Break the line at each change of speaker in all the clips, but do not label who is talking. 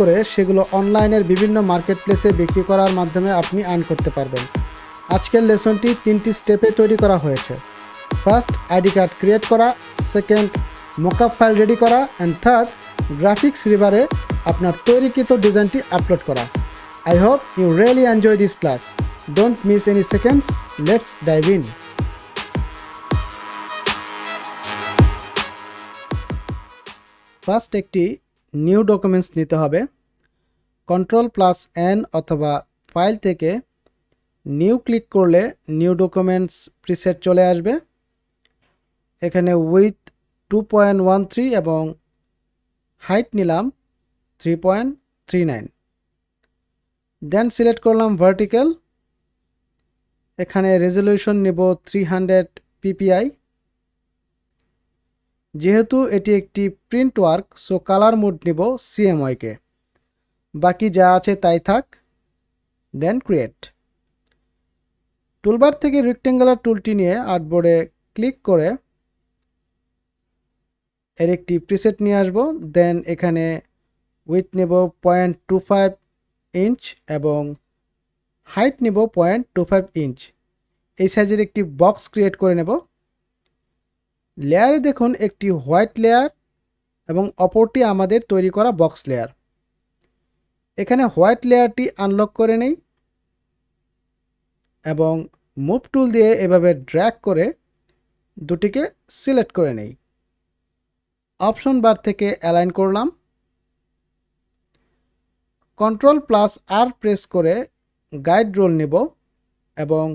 করে সেগুলো অনলাইনের বিভিন্ন মার্কেট প্লেসে বিক্রি করার মাধ্যমে আপনি আর্ন করতে পারবেন। আজকের লেসনটি 3টি স্টেপে তৈরি করা হয়েছে। ফার্স্ট, আইডি কার্ড ক্রিয়েট করা, সেকেন্ড, মকআপ ফাইল রেডি করা, অ্যান্ড থার্ড, গ্রাফিক্স রিভারে আপনার তৈরিকৃত ডিজাইনটি আপলোড করা। I hope you really enjoy this class. Don't miss any seconds. Let's dive in. First একটি নিউ ডকুমেন্টস নিতে হবে। Ctrl+N অথবা ফাইল থেকে নিউ ক্লিক করলে নিউ ডকুমেন্টস প্রিসেট চলে আসবে। এখানে উইথ 2.13 এবং হাইট নিলাম 3.39। দেন সিলেক্ট করলাম ভার্টিক্যাল। এখানে রেজলিউশন নেব 300 ppi। যেহেতু এটি একটি print work, so colour mode নেব CMYK। বাকি যা আছে তাই থাক। দেন ক্রিয়েট। টুলবার থেকে রেক্টেঙ্গুলার টুলটি নিয়ে আর্টবোর্ডে ক্লিক করে এর একটি প্রিসেট নিয়ে আসব। দেন এখানে উইথ নেব 0.25 ইঞ্চ এবং হাইট নেব 0.25 ইঞ্চ। এই সাইজের একটি বক্স ক্রিয়েট করে নেব। লেয়ারে দেখুন একটি হোয়াইট লেয়ার এবং অপরটি আমাদের তৈরি করা বক্স লেয়ার। এখানে হোয়াইট লেয়ারটি আনলক করে নেই এবং মুভ টুল দিয়ে এভাবে ড্র্যাগ করে দুটিকে সিলেক্ট করে নেই। অপশন বার থেকে অ্যালাইন করলাম। Ctrl+R প্রেস করে গাইড রোল নেব এবং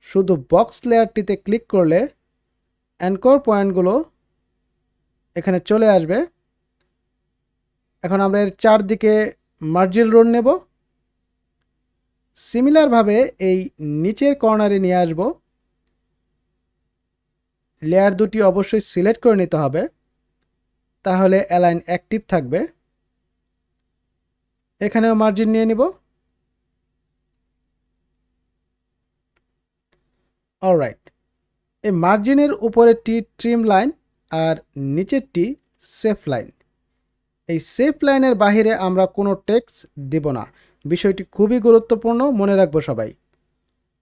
শুধু বক্স লেয়ারটিতে ক্লিক করলে অ্যাঙ্কর পয়েন্টগুলো এখানে চলে আসবে। এখন আমরা এর চারদিকে মার্জিন রোল নেব। সিমিলারভাবে এই নিচের কর্নারে নিয়ে আসব। লেয়ার দুটি অবশ্যই সিলেক্ট করে নিতে হবে, তাহলে অ্যালাইন অ্যাক্টিভ থাকবে। এখানেও মার্জিন নিয়ে নিব। অলরাইট, এই মার্জিনের উপরেরটি ট্রিম লাইন আর নিচেরটি সেফ লাইন। এই সেফ লাইনের বাহিরে আমরা কোনো টেক্সট দেব না। বিষয়টি খুবই গুরুত্বপূর্ণ, মনে রাখবো সবাই।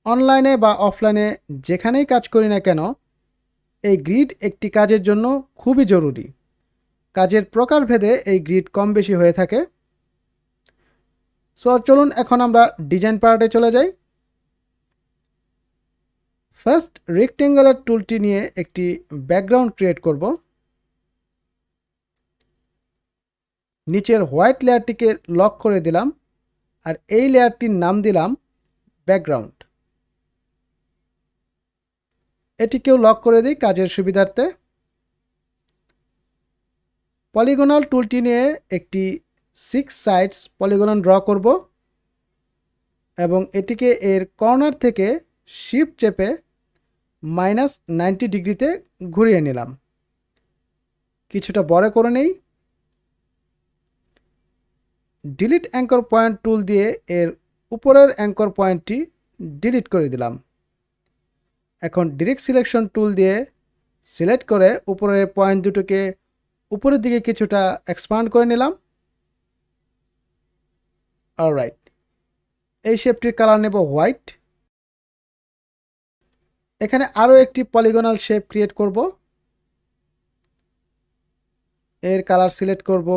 অনলাইনে বা অফলাইনে যেখানেই কাজ করি না কেন, এই গ্রিড একটি কাজের জন্য খুবই জরুরি। কাজের প্রকারভেদে এই গ্রিড কম বেশি হয়ে থাকে। সো চলুন এখন আমরা ডিজাইন পার্টে চলে যাই। ফার্স্ট, রেক্টেঙ্গুলার টুলটি নিয়ে একটি ব্যাকগ্রাউন্ড ক্রিয়েট করব। নিচের হোয়াইট লেয়ারটিকে লক করে দিলাম আর এই লেয়ারটির নাম দিলাম ব্যাকগ্রাউন্ড। এটিকেও লক করে দিই কাজের সুবিধার্থে। পলিগনাল টুলটি নিয়ে একটি 6 সাইডস পলিগন ড্র করব এবং এটিকে এর কর্নার থেকে শিফট চেপে -90 ডিগ্রিতে ঘুরিয়ে নিলাম। কিছুটা বড় করে নেই। ডিলিট অ্যাঙ্কর পয়েন্ট টুল দিয়ে এর উপরের অ্যাঙ্কর পয়েন্টটি ডিলিট করে দিলাম। এখন ডিরেক্ট সিলেকশন টুল দিয়ে সিলেক্ট করে উপরের পয়েন্ট দুটোকে উপরের দিকে কিছুটা এক্সপান্ড করে নিলাম। অলরাইট, এই শেপটির কালার নেব হোয়াইট। এখানে আরও একটি পলিগনাল শেপ ক্রিয়েট করব। এর কালার সিলেক্ট করব